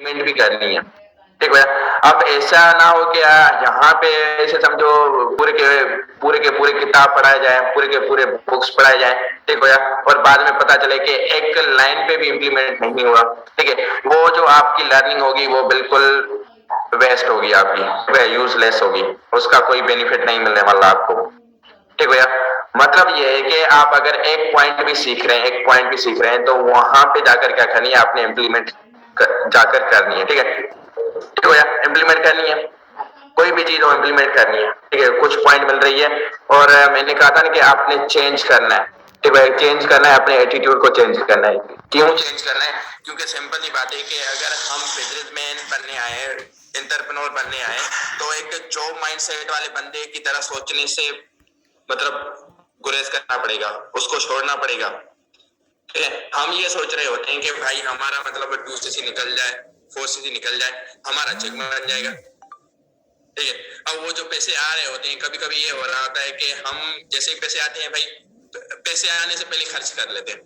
Payment भी करनी है, ठीक भैया। अब ऐसा ना हो कि यहाँ पे ऐसे समझो पूरे के पूरे किताब पढ़ाए जाए, पूरे के पूरे बुक्स पढ़ाए जाए, ठीक भैया, और बाद में पता चले कि एक लाइन पे भी इम्प्लीमेंट नहीं हुआ, ठीक है। वो जो आपकी लर्निंग होगी वो बिल्कुल वेस्ट होगी, आपकी यूजलेस होगी, उसका कोई बेनिफिट नहीं मिलने वाला आपको, ठीक भैया। मतलब ये है कि आप अगर एक पॉइंट भी सीख रहे हैं, एक पॉइंट भी सीख रहे हैं, तो वहां पे जाकर क्या करनी है, आपने इम्प्लीमेंट जाकर करनी है, ठीक है। ठीक भैया, इम्प्लीमेंट करनी है, कोई भी चीज हो इम्प्लीमेंट करनी है, ठीक है। कुछ पॉइंट मिल रही है और मैंने कहा था ना कि आपने चेंज करना है, ठीक है, चेंज करना है, अपने एटीट्यूड को चेंज करना है। क्यों चेंज करना है? क्योंकि सिंपल सी बात है कि अगर हम बिजनेसमैन बनने आए, एंटरप्रेन्योर बनने आए, तो एक जॉब माइंडसेट वाले बंदे की तरह सोचने से मतलब गुरेज करना पड़ेगा, उसको छोड़ना पड़ेगा, ठीक है। हम ये सोच रहे होते हैं कि भाई हमारा मतलब 2cc निकल जाए, 4cc निकल जाए, हमारा चेक बन जाएगा, ठीक है। अब वो जो पैसे आ रहे होते हैं, कभी कभी ये हो रहा होता है कि हम जैसे ही पैसे आते हैं भाई, पैसे आने से पहले खर्च कर लेते हैं,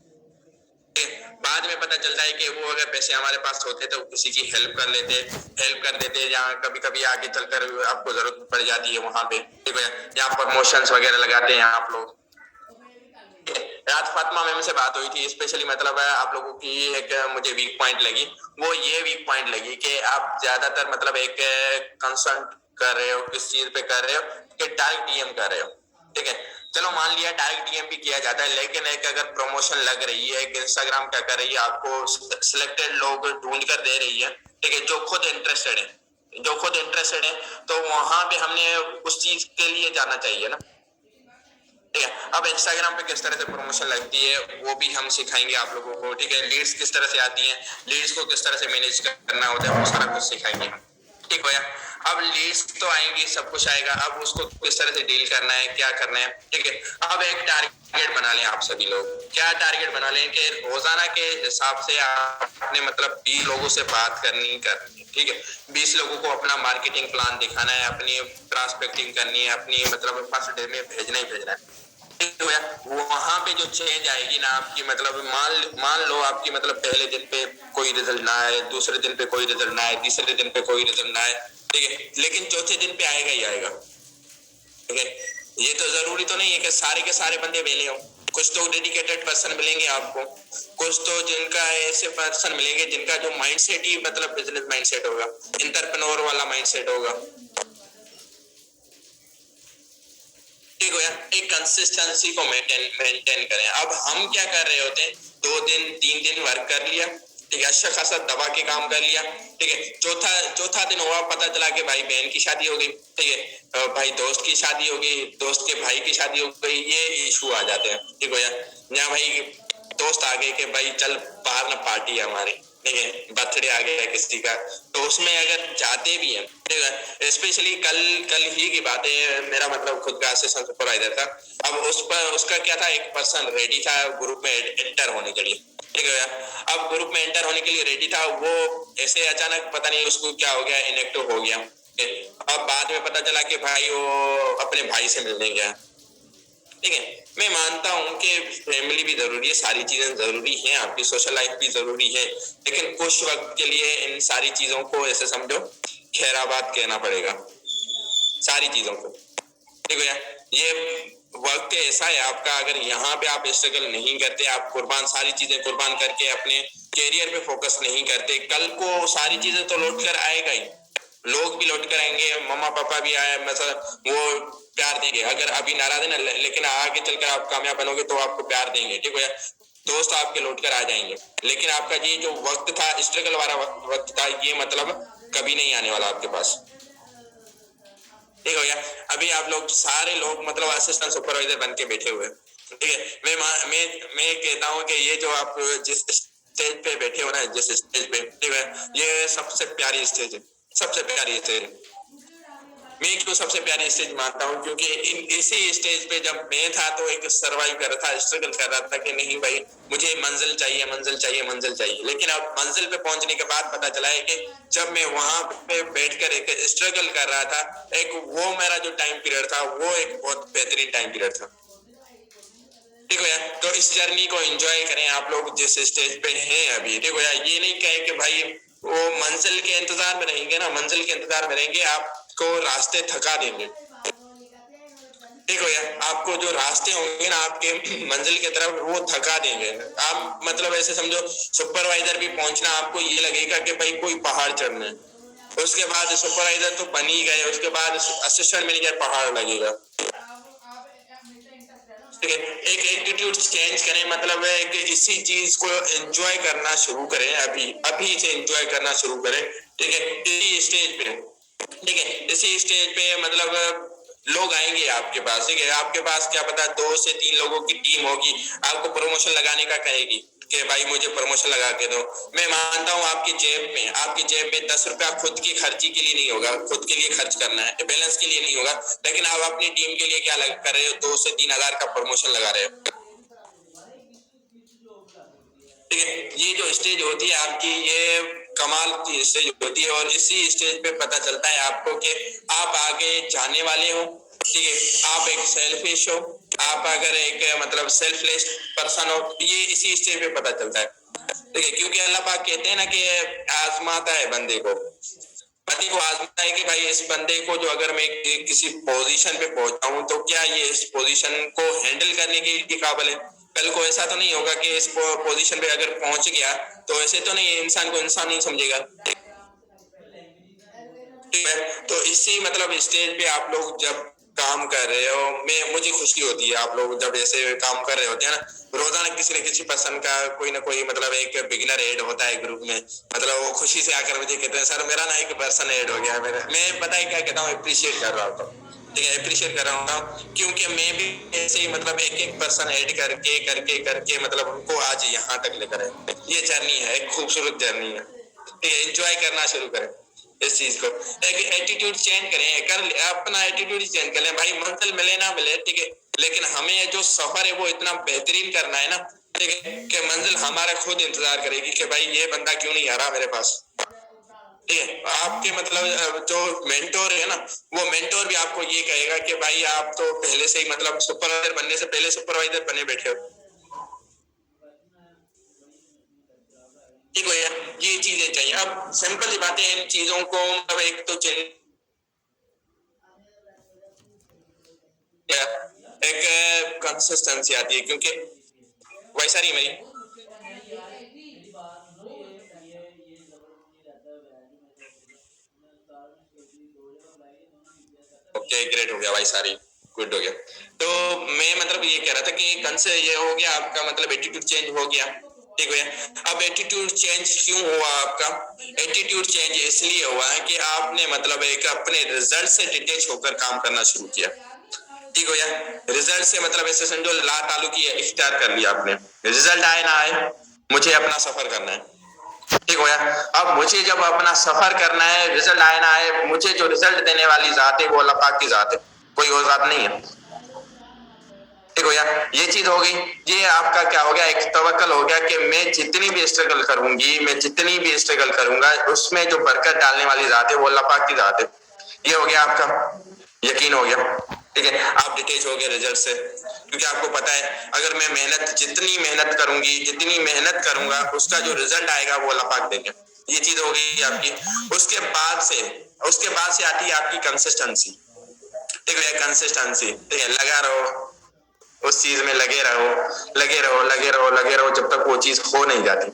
बाद में पता चलता है कि वो अगर पैसे हमारे पास होते तो किसी की हेल्प कर देते, जहाँ कभी कभी आगे चलकर आपको जरूरत पड़ जाती है वहां पे, ठीक है। यहाँ प्रमोशंस वगैरह लगाते हैं आप लोग। रात फातिमा मैम से बात हुई थी, स्पेशली मतलब आप लोगों की एक मुझे वीक पॉइंट लगी, वो ये वीक पॉइंट लगी कि आप ज्यादातर मतलब एक कंसर्न कर रहे हो, किस चीज पे कर रहे हो कि डायरेक्ट डीएम कर रहे हो, ठीक है। चलो मान लिया डायरेक्ट डीएम भी किया जाता है, लेकिन एक अगर प्रमोशन लग रही है, एक इंस्टाग्राम क्या कर रही है, आपको सिलेक्टेड लोग ढूंढ कर दे रही है, ठीक है, जो खुद इंटरेस्टेड है, तो वहां पे हमने उस चीज के लिए जाना चाहिए ना, ठीक है। अब इंस्टाग्राम पे किस तरह से प्रमोशन लगती है वो भी हम सिखाएंगे आप लोगों को, ठीक है। लीड्स किस तरह से आती हैं, लीड्स को किस तरह से मैनेज करना होता है, वो सारा कुछ सिखाएंगे हम, ठीक है। अब लीड्स तो आएंगी, सब कुछ आएगा, अब उसको किस तरह से डील करना है, क्या करना है, ठीक है। अब एक टारगेट बना लें आप सभी लोग, क्या टारगेट बना लें कि रोजाना के हिसाब से आपने मतलब 20 लोगों से बात करनी, ठीक है। 20 लोगों को अपना मार्केटिंग प्लान दिखाना है, अपनी प्रॉस्पेक्टिंग करनी है, अपनी मतलब फर्स्ट डे में भेजना ही भेजना है, वहां पे जो चेंज आएगी ना आपकी, मतलब मान लो आपकी मतलब पहले दिन पे कोई रिजल्ट ना आए, दूसरे दिन पे कोई रिजल्ट ना आए, तीसरे दिन पे कोई रिजल्ट ना आए, ठीक है, लेकिन चौथे दिन पे आएगा ही आएगा, ठीक है। ये तो जरूरी तो नहीं है कि सारे के सारे बंदे वेले हो, कुछ तो डेडिकेटेड पर्सन मिलेंगे आपको, कुछ तो जिनका ऐसे पर्सन मिलेंगे जिनका जो माइंडसेट ही मतलब बिजनेस माइंडसेट होगा, एंटरप्रेन्योर वाला माइंडसेट होगा, ठीक हो या। एक कंसिस्टेंसी को मेंटेन करें। अब हम क्या कर रहे होते हैं, 2 दिन 3 दिन वर्क कर लिया, ठीक है, अच्छा खासा दबा के काम कर लिया, ठीक है, चौथा दिन हुआ, पता चला कि भाई बहन की शादी हो गई, ठीक है, भाई दोस्त की शादी हो गई, दोस्त के भाई की शादी हो गई, ये इशू आ जाते हैं, ठीक हो या भाई दोस्त आ गए कि भाई चल बाहर ना पार्टी है हमारी, ठीक है, बर्थडे आ गया है किसी का, तो उसमें अगर जाते भी हैं, ठीक है। स्पेशली कल कल ही की बात है, मेरा मतलब खुद का असिस्टेंट सुपरवाइजर था, अब उस पर उसका क्या था, एक पर्सन रेडी था ग्रुप में एंटर होने के लिए, ठीक है। अब ग्रुप में एंटर होने के लिए रेडी था, वो ऐसे अचानक पता नहीं उसको क्या हो गया, इनएक्टिव हो गया, अब बाद में पता चला कि भाई वो अपने भाई से मिलने गया, ठीक है। मैं मानता हूँ कि फैमिली भी जरूरी है, सारी चीजें जरूरी हैं, आपकी सोशल लाइफ भी जरूरी है, लेकिन कुछ वक्त के लिए इन सारी चीजों को ऐसे समझो खैराबाद कहना पड़ेगा, सारी चीजों को, ठीक है। ये वक्त ऐसा है आपका, अगर यहाँ पे आप स्ट्रगल नहीं करते, आप कुर्बान सारी चीजें कुर्बान करके अपने कैरियर पे फोकस नहीं करते, कल को सारी चीजें तो लौट कर आएगा ही, लोग भी लौट कर आएंगे, मम्मा पापा भी आए, मतलब वो प्यार देंगे, अगर अभी नाराज है ना, लेकिन आगे चलकर आप कामयाब बनोगे तो आपको प्यार देंगे, ठीक है। दोस्त आपके लौट कर आ जाएंगे, लेकिन आपका ये जो वक्त था, स्ट्रगल वाला वक्त था, ये मतलब कभी नहीं आने वाला आपके पास, ठीक हो गया। अभी आप लोग सारे लोग मतलब असिस्टेंट सुपरवाइजर बन के बैठे हुए, ठीक है। मैं कहता हूँ कि ये जो आप जिस स्टेज पे बैठे हो ना, जिस स्टेज पे, ठीक है, ये सबसे प्यारी स्टेज है, सबसे प्यारी स्टेज है। मैं क्यों सबसे प्यारी स्टेज मानता हूँ, क्योंकि इसी स्टेज पे जब मैं था तो एक सर्वाइव कर रहा था, स्ट्रगल कर रहा था कि नहीं भाई मुझे मंजिल चाहिए, मंजिल चाहिए, मंजिल चाहिए, लेकिन अब मंजिल पे पहुंचने के बाद पता चला है कि जब मैं वहां पे बैठकर एक स्ट्रगल कर रहा था, एक वो मेरा जो टाइम पीरियड था वो एक बहुत बेहतरीन टाइम पीरियड था, ठीक है। तो इस जर्नी को एंजॉय करें आप लोग जिस स्टेज पे हैं अभी, ठीक है। ये नहीं कहे कि भाई वो मंजिल के इंतजार में रहेंगे ना, मंजिल के इंतजार में रहेंगे, आपको रास्ते थका देंगे। ठीक हो गया, आपको जो रास्ते होंगे ना आपके मंजिल की तरफ वो थका देंगे। आप मतलब ऐसे समझो सुपरवाइजर भी पहुंचना आपको ये लगेगा कि भाई कोई पहाड़ चढ़ना है, उसके बाद सुपरवाइजर तो बन ही गए, उसके बाद असिस्टेंट मैनेजर पहाड़ लगेगा। ठीक है, एक एटीट्यूड चेंज करें, मतलब है कि इसी चीज को एंजॉय करना शुरू करें, अभी अभी से एंजॉय करना शुरू करें। ठीक है, इसी स्टेज पे, ठीक है, इसी स्टेज पे मतलब लोग आएंगे आपके पास। ठीक है, आपके पास क्या पता 2 से 3 लोगों की टीम होगी, आपको प्रमोशन लगाने का कहेगी कि भाई मुझे प्रमोशन लगा के दो। मैं मानता हूँ आपकी जेब में 10 रुपया खुद की खर्ची के लिए नहीं होगा, खुद के लिए खर्च करना है, बैलेंस के लिए नहीं होगा, लेकिन आप अपनी टीम के लिए क्या कर रहे हो, 2 से 3 हजार का प्रमोशन लगा रहे हो। ठीक है, ये जो स्टेज होती है आपकी, ये कमाल की स्टेज होती है, और इसी स्टेज पे पता चलता है आपको कि आप आगे जाने वाले हो। ठीक है, आप एक सेल्फिश हो, आप अगर एक मतलब सेल्फलेस पर्सन हो, ये इसी स्टेज पे पता चलता है। ठीक है, क्योंकि अल्लाह पाक कहते हैं ना कि आजमाता है बंदे को, पति को आजमाता है कि भाई इस बंदे को जो अगर मैं किसी पोजीशन पे पहुंचा हूं तो क्या ये इस पोजीशन को हैंडल करने के काबिल है। कल को ऐसा तो नहीं होगा कि इस पोजीशन पे अगर पहुंच गया तो ऐसे तो नहीं इंसान को इंसान नहीं समझेगा। ठीक है, तो इसी मतलब स्टेज पे आप लोग जब काम कर रहे हो, मैं मुझे खुशी होती है आप लोग जब ऐसे काम कर रहे होते हैं ना। रोजाना किसी न किसी पर्सन का कोई ना कोई मतलब एक बिगिनर ऐड होता है ग्रुप में, मतलब वो खुशी से आकर मुझे कहते हैं सर मेरा ना एक पर्सन ऐड हो गया मेरा। मैं पता है क्या कहता हूँ, अप्रिशिएट कर रहा होता हूँ। ठीक है, अप्रिशिएट कर रहा हूँ क्योंकि मैं भी ऐसे ही मतलब एक एक पर्सन ऐड करके करके करके मतलब उनको आज यहाँ तक लेकर आए। ये जर्नी है, एक खूबसूरत जर्नी है। ठीक है, एंजॉय करना शुरू करें इस चीज को, एक एटीट्यूड चेंज करें, अपना एटीट्यूड चेंज कर लें। भाई मंजिल मिले ना मिले, ठीक है, लेकिन हमें जो सफर है वो इतना बेहतरीन करना है ना, ठीक है, कि मंजिल हमारा खुद इंतजार करेगी कि भाई ये बंदा क्यों नहीं आ रहा मेरे पास। ठीक है, आपके मतलब जो मेंटोर है ना, वो मेंटोर भी आपको ये कहेगा कि भाई आप तो पहले से ही मतलब सुपरवाइजर बनने से पहले सुपरवाइजर बने बैठे हो। ठीक है, ये चीजें चाहिए। अब सिंपल सी बातें, इन चीजों को मतलब एक तो चेंज, एक कंसिस्टेंसी आती है, क्योंकि वैसा नहीं मेरी। ओके, ग्रेट हो गया भाई, सारी गुड हो गया। तो मैं मतलब ये कह रहा था कि कल से ये हो गया आपका मतलब एटीट्यूड चेंज हो गया। ठीक है, अब एटीट्यूड चेंज क्यों हुआ आपका? एटीट्यूड चेंज इसलिए हुआ है कि आपने मतलब एक अपने रिजल्ट से डिटेच होकर काम करना शुरू किया। ठीक हो गया, रिजल्ट से मतलब ऐसे समझो ला तालु की इख्तियार कर लिया आपने, रिजल्ट आए ना आए मुझे अपना सफर करना है। ठीक हो गया, अब मुझे जब अपना सफर करना है, रिजल्ट आए ना आए, मुझे जो रिजल्ट देने वाली जात है वो अल्लाह पाक की जात है, कोई और जात नहीं है। ठीक हो गया, ये चीज हो गई। ये आपका क्या हो गया, एक तवक्कल हो गया कि मैं जितनी भी स्ट्रगल करूंगी, मैं जितनी भी स्ट्रगल करूंगा, उसमें जो बरकत डालने वाली जात है वो अल्लाह पाक की जात है। ये हो गया आपका यकीन हो गया। ठीक है, आप डिटेच हो गए रिजल्ट से, क्योंकि आपको पता है अगर मैं मेहनत जितनी मेहनत करूंगी, जितनी मेहनत करूंगा, उसका जो रिजल्ट आएगा वो अल्लाह पाक देंगे। ये चीज हो गई आपकी। उसके बाद से आती है आपकी कंसिस्टेंसी। ठीक है, कंसिस्टेंसी, ठीक है, लगा रहो उस चीज में, लगे रहो लगे रहो लगे रहो लगे रहो जब तक वो चीज हो नहीं जाती।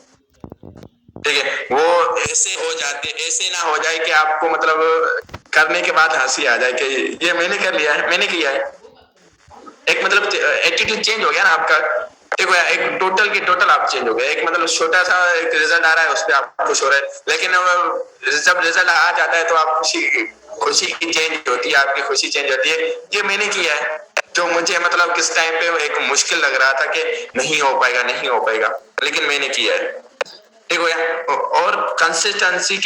ठीक है, वो ऐसे हो जाते, ऐसे ना हो जाए कि आपको मतलब करने के बाद हंसी आ जाए कि ये मैंने कर लिया है, मैंने किया है। एक मतलब एटीट्यूड चेंज हो गया ना आपका। देखो यार, एक टोटल की टोटल आप चेंज हो गए। एक मतलब छोटा सा एक रिजल्ट आ रहा है उस पर आप खुश हो रहे हैं, लेकिन जब रिजल्ट आ जाता है तो आप खुशी खुशी की चेंज होती है, आपकी खुशी चेंज होती है। ये मैंने किया है जो मुझे मतलब किस टाइम पे एक मुश्किल लग रहा था कि नहीं हो पाएगा नहीं हो पाएगा, लेकिन मैंने किया है। ठीक हो गया, और कंसिस्टेंसी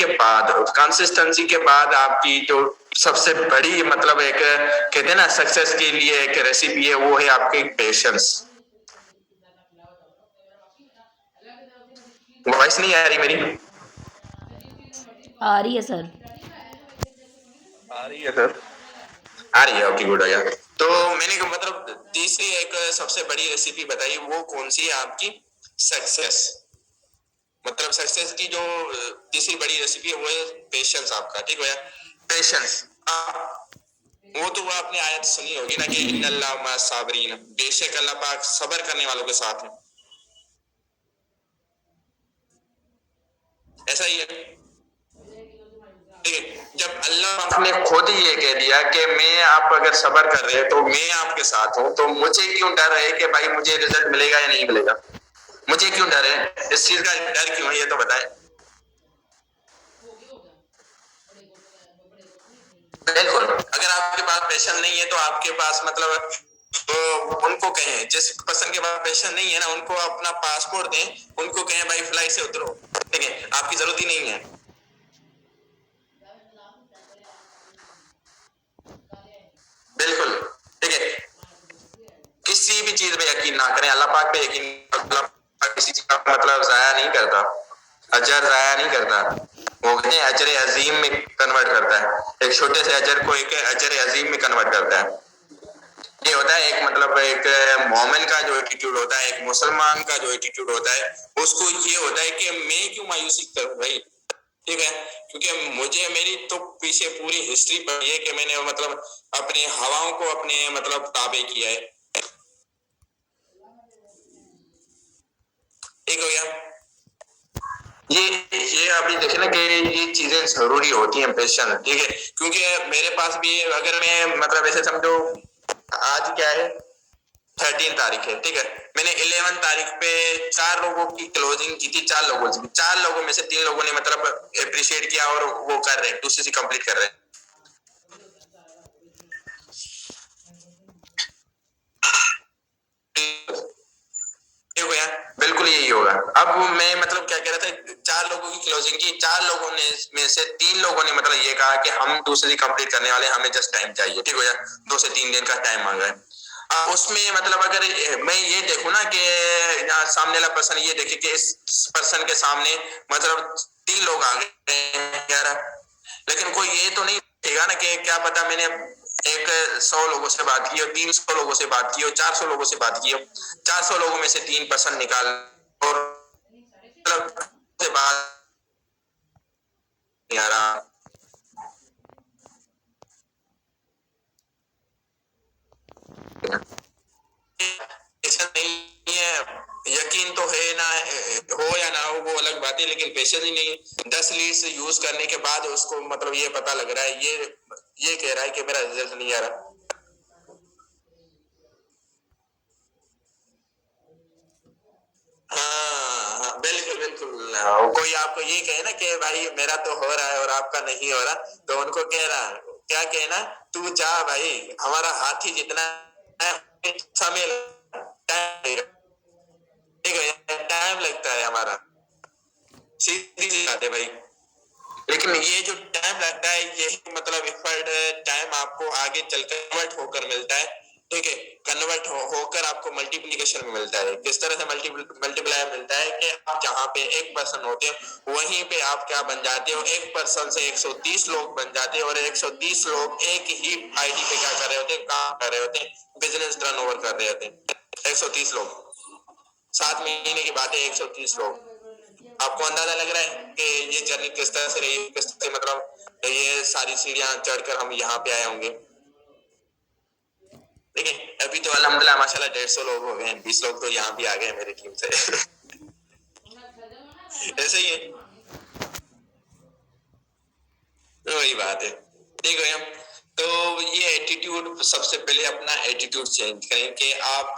के बाद आपकी जो सबसे बड़ी मतलब एक कहते हैं ना सक्सेस के लिए एक रेसिपी है, वो है आपकी पेशेंस। वॉइस नहीं आ रही मेरी? आ रही है सर। आ रही है सर, आ रही है, ओके गुड हो गया। तो मैंने मतलब तीसरी एक सबसे बड़ी रेसिपी बताई, वो कौन सी है आपकी? सक्सेस। मतलब सक्सेस की जो तीसरी बड़ी रेसिपी है वो है पेशेंस आपका, ठीक है। पेशेंस, वो तो वो आपने आयत सुनी होगी ना कि इन्नल्लाह मअस साबिरीन, बेशक अल्लाह पाक सब्र करने वालों के साथ है। ऐसा ही है, ठीक है। जब अल्लाह ने खुद ही ये कह दिया कि मैं, आप अगर सब्र कर रहे हैं तो मैं आपके साथ हूं, तो मुझे क्यों डर है कि भाई मुझे रिजल्ट मिलेगा या नहीं मिलेगा? मुझे क्यों डर है? इस चीज का डर क्यों है, ये तो बताएं। बिल्कुल, अगर आपके पास पैशन नहीं है तो आपके पास मतलब, तो उनको कहें, जिस पर्सन के पास पैशन नहीं है ना, उनको अपना पासपोर्ट दें, उनको कहें भाई फ्लाइट से उतरो, ठीक है, आपकी जरूरत ही नहीं है। बिल्कुल, ठीक है। किसी भी चीज में यकीन ना करें, अल्लाह पाक पे यकीन, अल्लाह पाक किसी चीज का मतलब जाया नहीं करता, अजर जाया नहीं करता, वो कहते हैं अजर अजीम में कन्वर्ट करता है, एक छोटे से अजर को एक अजर अजीम में कन्वर्ट करता है। ये होता है एक मतलब एक मोमिन का जो एटीट्यूड होता है, एक मुसलमान का जो एटीट्यूड होता है, उसको ये होता है कि मैं क्यों मायूसी करूं भाई, ठीक है, क्योंकि मुझे, मेरी तो पीछे पूरी हिस्ट्री पड़ी है कि मैंने मतलब अपनी हवाओं को अपने मतलब ताबे किया है, ठीक हो गया। ये अभी देखे ना कि ये चीजें जरूरी होती हैं, पेशेंस, ठीक है, क्योंकि मेरे पास भी, अगर मैं मतलब ऐसे समझो, आज क्या है, 13 तारीख है, ठीक है, मैंने 11 तारीख पे 4 लोगों की क्लोजिंग की थी, 4 लोगों से, 4 लोगों में से 3 लोगों ने मतलब अप्रिशिएट किया और वो कर रहे हैं, दूसरी कंप्लीट कर रहे हैं, यार बिल्कुल यही होगा। अब मैं मतलब क्या कह रहा था, 4 लोगों की क्लोजिंग की, 4 लोगों ने में से 3 लोगों ने मतलब ये कहा कि हम दूसरी कंप्लीट करने वाले, हमें जस्ट टाइम चाहिए, ठीक हो यार, 2 से 3 दिन का टाइम मांगा है। उसमें मतलब अगर मैं ये देखूं ना कि सामने वाला पर्सन ये देखे कि इस पर्सन के सामने मतलब 3 लोग आ गए यार, लेकिन कोई ये तो नहीं देखेगा ना कि क्या पता मैंने एक 100 लोगों से बात की हो, 300 लोगों से बात की हो, 400 लोगों से बात की हो, 400 लोगों में से 3% निकाल और मतलब से बात नहीं आ रहा, ऐसा नहीं है, यकीन तो है ना, हो या ना हो वो अलग बात है, लेकिन पेशेंस ही नहीं है। 10 लीड्स यूज करने के बाद उसको मतलब ये पता लग रहा है, ये कह रहा है कि मेरा रिजल्ट नहीं आ रहा। हाँ हाँ, बिल्कुल बिल्कुल, कोई आपको ये कहे ना कि भाई मेरा तो हो रहा है और आपका नहीं हो रहा, तो उनको कह रहा, क्या कहना, तू जा भाई, हमारा हाथी जितना है, समय टाइम लगता है हमारा, सीधी सी बात है भाई, लेकिन ये जो टाइम लगता है यही मतलब एफर्ट टाइम आपको आगे चलकर कन्वर्ट होकर मिलता है, ठीक है, कन्वर्ट होकर आपको मल्टीप्लिकेशन में मिलता है। किस तरह से मल्टीप्लायर मिलता है कि आप जहाँ पे 1 पर्सन होते हैं वहीं पे आप क्या बन जाते हो, 1 पर्सन से 130 लोग बन जाते हैं, और 130 लोग एक ही आईडी पे क्या कर रहे होते हैं, काम कर रहे होते हैं, बिजनेस टर्नओवर कर रहे होते हैं, 130 लोग, 7 महीने की बात है, 130 लोग। आपको अंदाजा लग रहा है कि ये जर्नी किस तरह से रही, किस तरह से मतलब ये सारी सीढ़ियां चढ़कर हम यहाँ पे आए होंगे, देखिए अभी तो अल्हम्दुलिल्लाह माशाल्लाह 150 लोग हो गए, 20 लोग तो यहाँ भी आ गए मेरी टीम से ऐसे ही है, वही बात है, ठीक है। तो ये एटीट्यूड, सबसे पहले अपना एटीट्यूड चेंज करें कि आप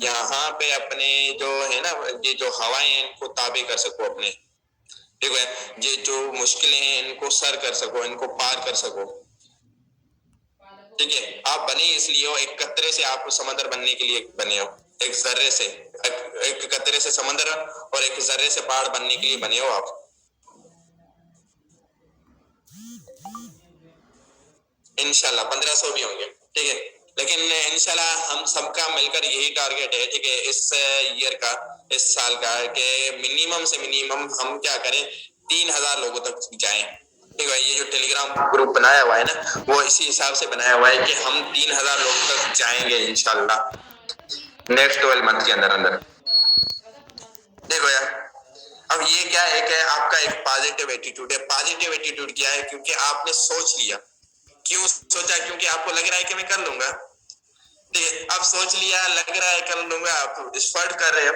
यहाँ पे अपने जो है ना, ये जो हवाएं हैं इनको ताबे कर सको अपने, ठीक है, ये जो मुश्किलें हैं इनको सर कर सको, इनको पार कर सको, ठीक है। आप बने इसलिए हो, एक कतरे से आप समंदर बनने के लिए बने हो, एक जर्रे से, एक कतरे से समंदर और एक जर्रे से पहाड़ बनने के लिए बने हो आप, इंशाल्लाह 1500 भी होंगे, ठीक है, लेकिन इंशाल्लाह हम सबका मिलकर यही टारगेट है, ठीक है, इस ईयर का, इस साल का, कि मिनिमम से मिनिमम हम क्या करें, 3000 लोगों तक जाएं, ठीक है। ये जो टेलीग्राम ग्रुप बनाया हुआ है ना, वो इसी हिसाब से बनाया हुआ है कि हम 3000 लोग तक जाएंगे इंशाल्लाह नेक्स्ट 12 मंथ के अंदर अंदर, देखो यार, अब ये क्या है, एक है आपका एक पॉजिटिव एटीट्यूड है। पॉजिटिव एटीट्यूड क्या है, क्योंकि आपने सोच लिया। क्यों सोचा? क्योंकि आपको लग रहा है कि मैं कर लूंगा। ठीक है, अब सोच लिया, लग रहा है कर लूंगा, आप एफर्ट कर रहे हो।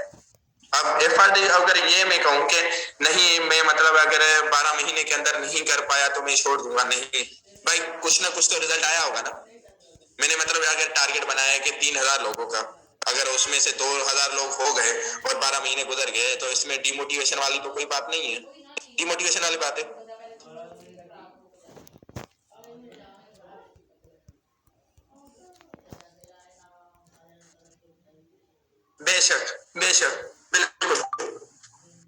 अब एफर्ट अगर ये मैं कहूँ कि नहीं, मैं मतलब अगर 12 महीने के अंदर नहीं कर पाया तो मैं छोड़ दूंगा, नहीं भाई, कुछ ना कुछ तो रिजल्ट आया होगा ना। मैंने मतलब अगर टारगेट बनाया कि 3,000 लोगों का, अगर उसमें से 2,000 लोग हो गए और 12 महीने गुजर गए, तो इसमें डिमोटिवेशन वाली तो कोई बात नहीं है। डिमोटिवेशन वाली बात है। बेशक, बेशक, बिल्कुल।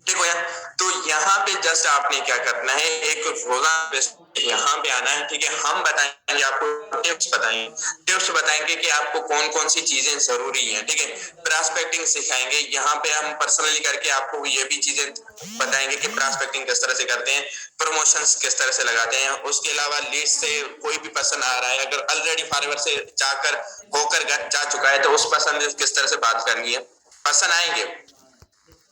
देखो यार, तो यहाँ पे जस्ट आपने क्या करना है, एक रोजाना यहाँ पे आना है। ठीक है, हम बताएंगे आपको टिप्स, बताएंगे कि आपको कौन कौन सी चीजें जरूरी हैं। ठीक है, प्रॉस्पेक्टिंग सिखाएंगे यहाँ पे, हम पर्सनली करके आपको ये भी चीजें बताएंगे कि प्रॉस्पेक्टिंग किस तरह से करते हैं, प्रमोशंस किस तरह से लगाते हैं। उसके अलावा लीड से कोई भी पर्सन आ रहा है, अगर ऑलरेडी फॉरवर्ड से जाकर होकर जा चुका है, तो उस पर्सन से किस तरह से बात करनी है। पर्सन आएंगे,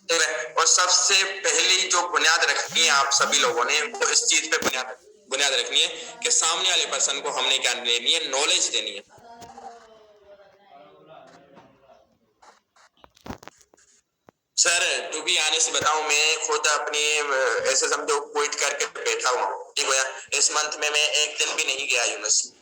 ठीक है, और सबसे पहली जो बुनियाद रखनी है आप सभी लोगों ने, वो इस चीज पे बुनियाद रखनी है कि सामने वाले पर्सन को हमने क्या देनी है, नॉलेज देनी है। सर टू बी ऑनेस्ट बताऊं, मैं खुद अपनी ऐसे समझो क्विट करके बैठा हुआ हूँ। ठीक है, इस मंथ में मैं एक दिन भी नहीं गया यूनिवर्सिटी।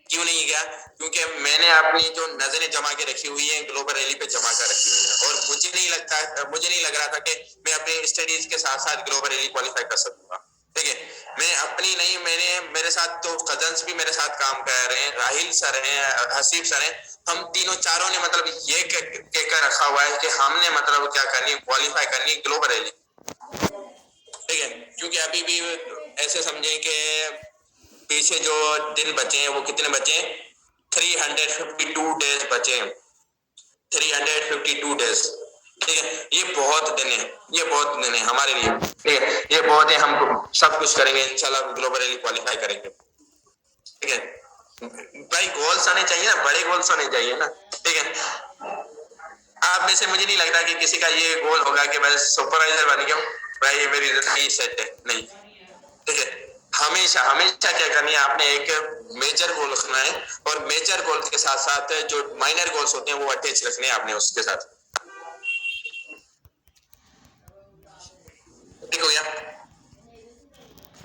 क्यों नहीं गया? क्योंकि मैंने अपनी जो नजरें जमा के रखी हुई है, ग्लोबल रैली पे जमा कर रखी हुई है, और मुझे नहीं लग रहा था कि मैं अपने स्टडीज के साथ साथ ग्लोबल रैली क्वालिफाई कर सकूंगा। ठीक है, मैं अपनी नहीं, मेरे साथ तो कजन्स भी मेरे साथ काम कर रहे हैं, राहिल सर हैं, हसीब सर हैं, हम तीनों चारों ने मतलब ये कहकर रखा हुआ है कि हमने मतलब क्या करनी है, क्वालिफाई करनी है ग्लोबल रैली। ठीक है, क्योंकि अभी भी ऐसे समझे कि पीछे जो दिन बचे हैं वो कितने बचे हैं, 352 डेज बचे हैं, 352 डेज। ठीक है, ये बहुत दिन है, ये बहुत दिन है हमारे लिए। ठीक है, ये बहुत है, हम सब कुछ करेंगे इंशाल्लाह, ग्लोबल रैली क्वालिफाई करेंगे। ठीक है भाई, गोल्स आने चाहिए ना, बड़े गोल्स होने चाहिए ना। ठीक है, आप में से मुझे नहीं लगता कि किसी का ये गोल होगा कि बस सुपरवाइजर बन गया भाई, मेरी जिंदगी सेट है, नहीं। ठीक है, हमेशा हमेशा क्या करनी है, आपने एक मेजर गोल रखना है, और मेजर गोल के साथ साथ जो माइनर गोल्स होते हैं वो अटैच रखने हैं आपने उसके साथ। ठीक हो गया,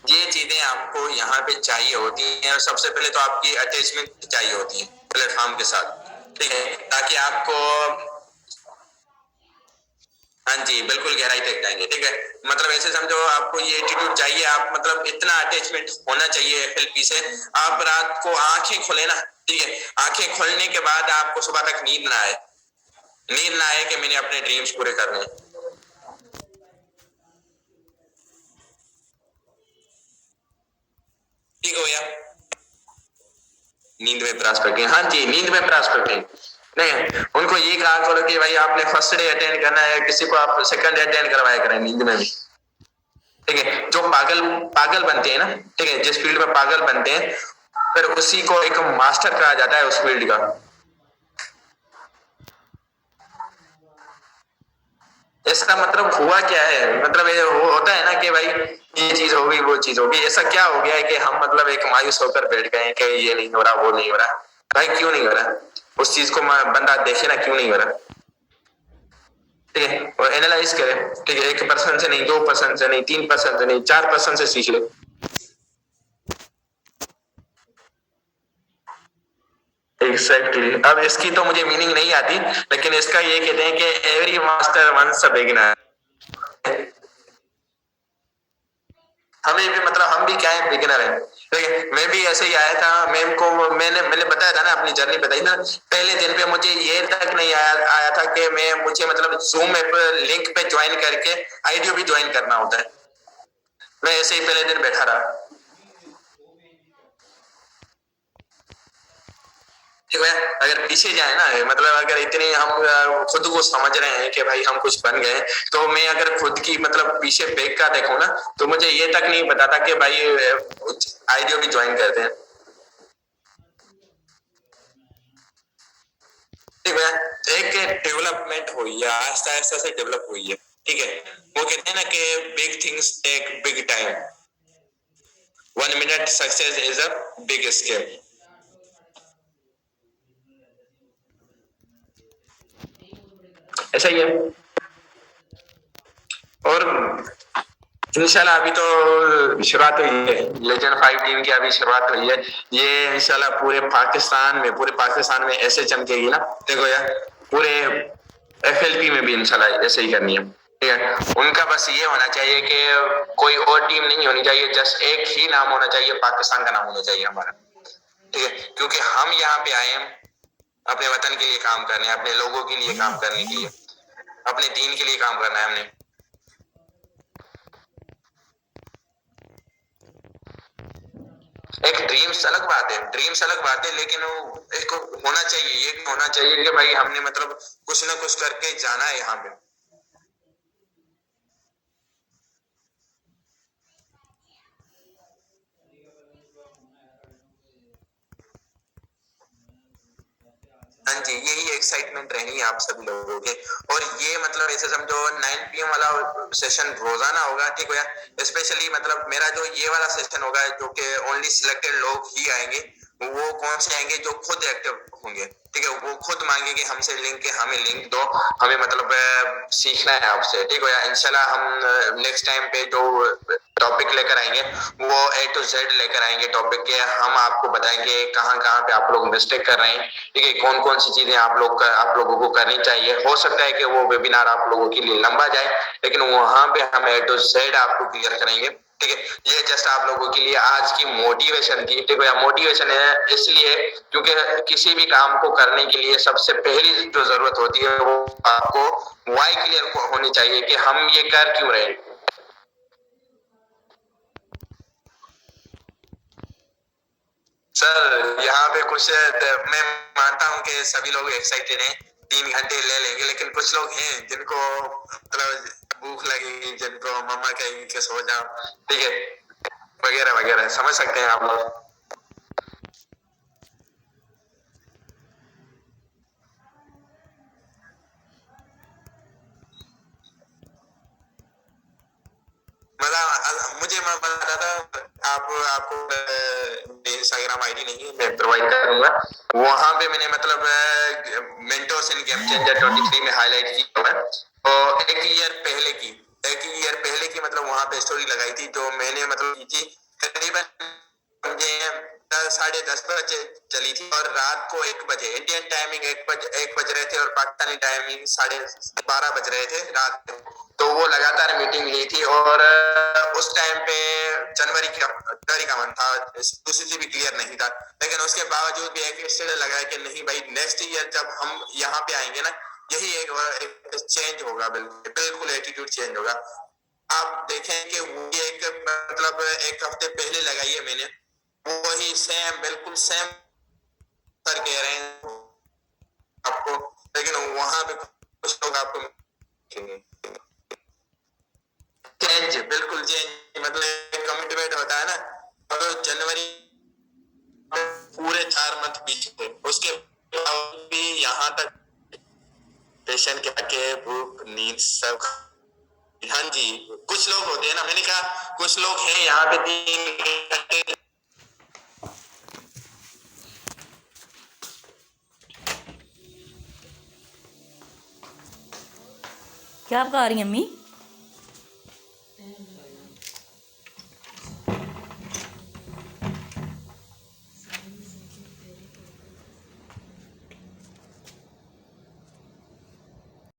ये चीजें आपको यहाँ पे चाहिए होती हैं, और सबसे पहले तो आपकी अटैचमेंट चाहिए होती है प्लेटफॉर्म के साथ। ठीक है, ताकि आपको, हाँ जी बिल्कुल गहराई तक जाएंगे। ठीक है, मतलब ऐसे समझो आपको ये एटीट्यूड चाहिए, आप मतलब इतना अटैचमेंट होना चाहिए एफएलपी से। आप रात को आंखें खोले ना, ठीक है, आंखें खोलने के बाद आपको सुबह तक नींद ना आए, नींद ना आए कि मैंने अपने ड्रीम्स पूरे करने हैं। ठीक हो गया, नींद में प्रॉस्पेक्टिंग, हाँ जी नींद में प्रॉस्पेक्टिंग। नहीं, उनको ये कहा करो कि भाई आपने फर्स्ट डे अटेंड करना है, किसी को आप सेकंड डे अटेंड करवाया करें नींद में भी। ठीक है, जो पागल पागल बनते हैं ना, ठीक है, जिस फील्ड में पागल बनते हैं, फिर उसी को एक मास्टर कहा जाता है उस फील्ड का। इसका मतलब हुआ क्या है, मतलब ये वो होता है ना कि भाई ये चीज होगी वो चीज होगी, ऐसा क्या हो गया है कि हम मतलब एक मायूस होकर बैठ गए कि ये नहीं हो रहा वो नहीं हो रहा। भाई क्यों नहीं हो रहा, उस चीज को बंदा देखे ना, क्यों नहीं हो रहा। ठीक है, और एनालाइज करे। ठीक है, 1% से नहीं, 2% से नहीं, 3% से नहीं, 4% से सीख ले। Exactly exactly। अब इसकी तो मुझे मीनिंग नहीं आती, लेकिन इसका ये कहते हैं कि every master once a beginner. हमें भी मतलब हम भी क्या है, बिगिनर है। ठीक है, मैं भी ऐसे ही आया था, मैम को मैंने मैंने बताया था ना, अपनी जर्नी बताई ना। पहले दिन पे मुझे ये तक नहीं आया था कि मैं मुझे मतलब जूम ऐप लिंक पे ज्वाइन करके आईडियो भी ज्वाइन करना होता है। मैं ऐसे ही पहले दिन बैठा रहा। ठीक है, अगर पीछे जाए ना, मतलब अगर इतने हम खुद को समझ रहे हैं कि भाई हम कुछ बन गए, तो मैं अगर खुद की मतलब पीछे बैक का देखूं ना, तो मुझे ये तक नहीं पता था कि भाई आईडियो भी ज्वाइन करते हैं। ठीक है, एक डेवलपमेंट हुई है, आस्ता आस्ता से डेवलप हुई है। ठीक है, वो कहते हैं ना कि big things take big time, 1 minute success is a big scape. ऐसा ही है। और इंशाल्लाह अभी तो शुरुआत हुई है, लेजेंड 5 टीम की अभी शुरुआत हुई है। ये इंशाल्लाह पूरे पाकिस्तान में ऐसे चमकेगी ना, देखो यार, पूरे FLP में भी इंशाल्लाह ऐसे ही करनी है। ठीक है, उनका बस ये होना चाहिए कि कोई और टीम नहीं होनी चाहिए, जस्ट एक ही नाम होना चाहिए, पाकिस्तान का नाम होना चाहिए हमारा। ठीक है, क्योंकि हम यहाँ पे आए हैं अपने वतन के लिए काम करने, अपने लोगों के लिए काम करने के लिए, अपने दीन के लिए काम करना है हमने। एक ड्रीम्स अलग बात है, ड्रीम्स अलग बात है, लेकिन वो एक होना चाहिए, ये होना चाहिए कि भाई हमने मतलब कुछ ना कुछ करके जाना है यहाँ पे। हाँ जी, यही एक्साइटमेंट रहेगी आप सभी लोगों के। और ये मतलब ऐसे समझो 9 PM वाला सेशन रोजाना होगा, ठीक है। स्पेशली मतलब मेरा जो ये वाला सेशन होगा, जो कि ओनली सिलेक्टेड लोग ही आएंगे, वो कौन से आएंगे, जो खुद एक्टिव होंगे, ठीक है, वो खुद मांगेंगे हमसे लिंक के, हमें लिंक दो, हमें मतलब सीखना है आपसे, ठीक है। इंशाल्लाह हम नेक्स्ट टाइम पे जो टॉपिक लेकर आएंगे वो A to Z लेकर आएंगे टॉपिक के, हम आपको बताएंगे कहाँ कहाँ पे आप लोग मिस्टेक कर रहे हैं, ठीक है, कौन कौन सी चीजें आप लोगों को करनी चाहिए। हो सकता है कि वो वेबिनार आप लोगों के लिए लंबा जाए, लेकिन वहां पे हम A to Z आपको क्लियर करेंगे, ठीक है। ये जस्ट आप लोगों के लिए आज की मोटिवेशन थी, ठीक है। मोटिवेशन है इसलिए क्योंकि किसी भी काम को करने के लिए सबसे पहली जो जरूरत होती है वो आपको वाई क्लियर होनी चाहिए कि हम ये कर क्यों रहे हैं। सर यहाँ पे कुछ मैं मानता हूँ कि सभी लोग एक्साइटेड हैं, 3 घंटे ले लेंगे, लेकिन कुछ लोग हैं जिनको मतलब भूख लगेगी, जिनको मम्मा कहेगी कि सो जाओ, ठीक है, वगैरह वगैरह, समझ सकते हैं आप लोग। मतलब मुझे मैं बता रहा था, आपको इंस्टाग्राम आईडी नहीं है, मैं प्रोवाइड करूंगा। वहां पे मैंने मतलब मेंटोर्स इन गेम चेंजर 23 में हाईलाइट की है, तो एक ईयर पहले की मतलब वहां पे स्टोरी लगाई थी, जो मैंने मतलब की थी करीबन 10:30 बजे चली थी, और रात को 1 बजे इंडियन टाइमिंग 1 बज रहे थे, और पाकिस्तानी टाइमिंग 12:30 बज रहे थे रात में। तो वो लगातार मीटिंग ली थी, और उस टाइम पे जनवरी का मंथ था, भी क्लियर नहीं था, लेकिन उसके बावजूद भी एक स्टेट लगाया कि नहीं भाई, नेक्स्ट ईयर जब हम यहाँ पे आएंगे ना, यही एक चेंज होगा, बिल्कुल बिल्कुल एटीट्यूड चेंज होगा। आप देखें कि वो एक मतलब 1 हफ्ते पहले लगाई है मैंने, वही सेम बिल्कुल सेम सर कह रहे हैं आपको, लेकिन वहां पे कुछ लोग आपको चेंज, बिल्कुल चेंज, मतलब कमिटमेंट होता है ना। तो जनवरी पूरे 4 मंथ पीछे, उसके बावजूद भी यहाँ तक पेशेंट के आके भूख नींद सब। हाँ जी, कुछ लोग होते हैं ना, मैंने कहा कुछ लोग हैं यहाँ पे 3 घंटे। क्या आप कहा रही हैं अम्मी?